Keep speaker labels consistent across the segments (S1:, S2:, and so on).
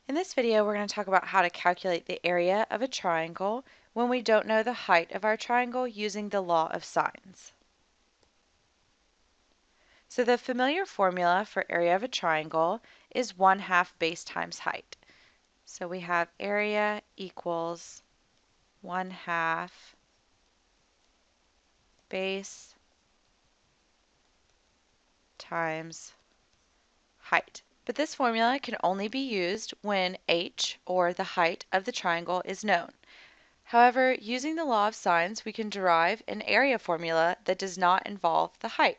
S1: In this video, we're going to talk about how to calculate the area of a triangle when we don't know the height of our triangle using the law of sines. So the familiar formula for area of a triangle is 1/2 base times height. So we have area equals 1/2 base times height. But this formula can only be used when h, or the height of the triangle, is known. However, using the law of sines, we can derive an area formula that does not involve the height.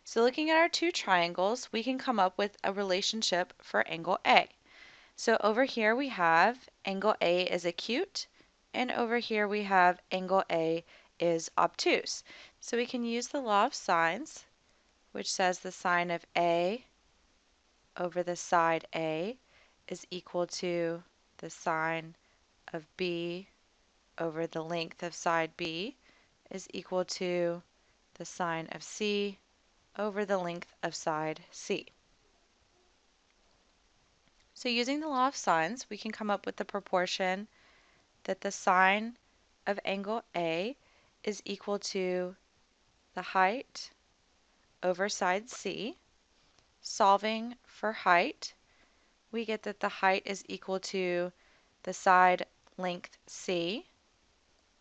S1: So looking at our two triangles, we can come up with a relationship for angle A. So over here we have angle A is acute, and over here we have angle A is obtuse. So we can use the law of sines, which says the sine of A over the side A is equal to the sine of B over the length of side B is equal to the sine of C over the length of side C. So using the law of sines, we can come up with the proportion that the sine of angle A is equal to the height over side C. Solving for height, we get that the height is equal to the side length C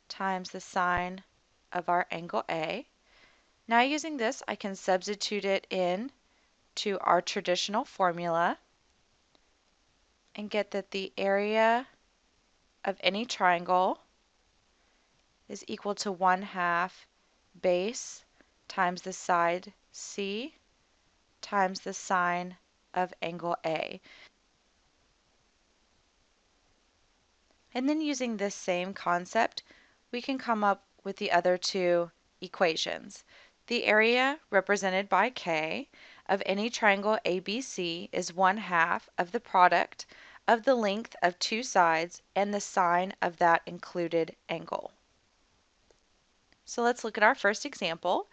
S1: times the sine of our angle A. Now using this, I can substitute it in to our traditional formula and get that the area of any triangle is equal to 1/2 base times the side C times the sine of angle A. And then using this same concept, we can come up with the other two equations. The area, represented by K, of any triangle ABC is 1/2 of the product of the length of two sides and the sine of that included angle. So let's look at our first example.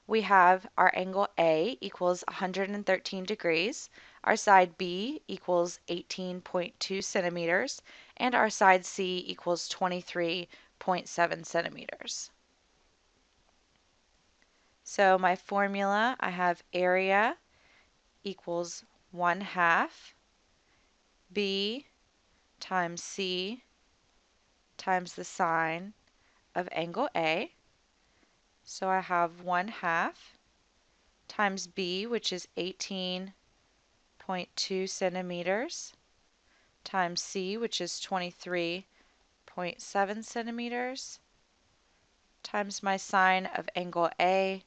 S1: We have our angle A equals 113 degrees, our side B equals 18.2 centimeters, and our side C equals 23.7 centimeters. So my formula, I have area equals 1/2 B times C times the sine of angle A. So I have 1/2 times B, which is 18.2 centimeters, times C, which is 23.7 centimeters, times my sine of angle A,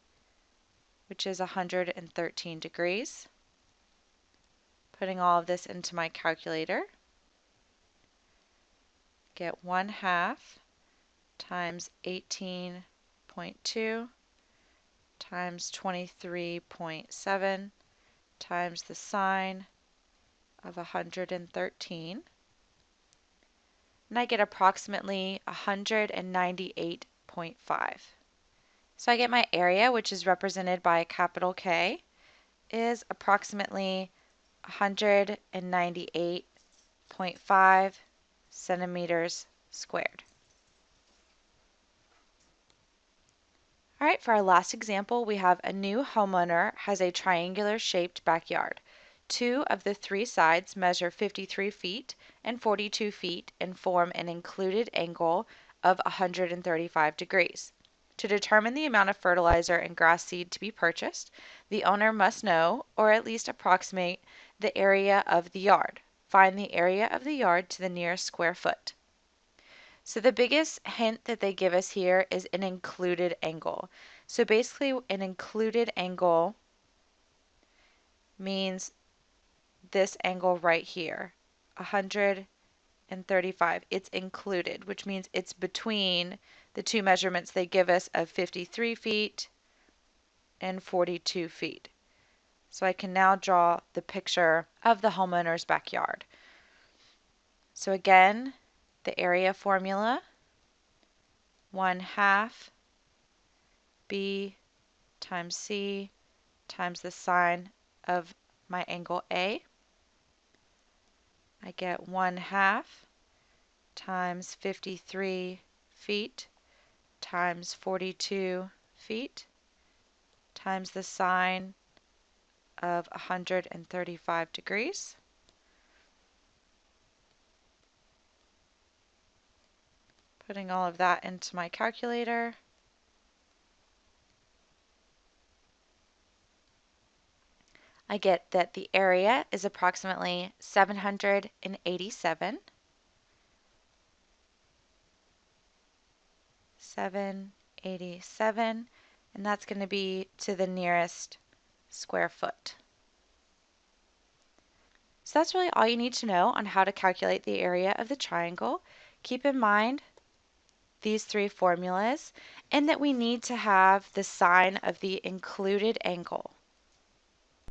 S1: which is 113 degrees. Putting all of this into my calculator, get 1/2 times 18.2 times 23.7 times the sine of 113, and I get approximately 198.5. So I get my area, which is represented by a capital K, is approximately 198.5 centimeters squared. All right, for our last example, we have a new homeowner has a triangular shaped backyard. Two of the three sides measure 53 feet and 42 feet and form an included angle of 135 degrees. To determine the amount of fertilizer and grass seed to be purchased, the owner must know, or at least approximate, the area of the yard. Find the area of the yard to the nearest square foot. So the biggest hint that they give us here is an included angle. So basically an included angle means this angle right here, 135. It's included, which means it's between the two measurements they give us of 53 feet and 42 feet. So I can now draw the picture of the homeowner's backyard. So again, the area formula, 1/2 B times C times the sine of my angle A. I get 1/2 times 53 feet times 42 feet times the sine of 135 degrees. Putting all of that into my calculator. I get that the area is approximately 787. 787, and that's going to be to the nearest square foot. So that's really all you need to know on how to calculate the area of the triangle. Keep in mind these three formulas and that we need to have the sine of the included angle.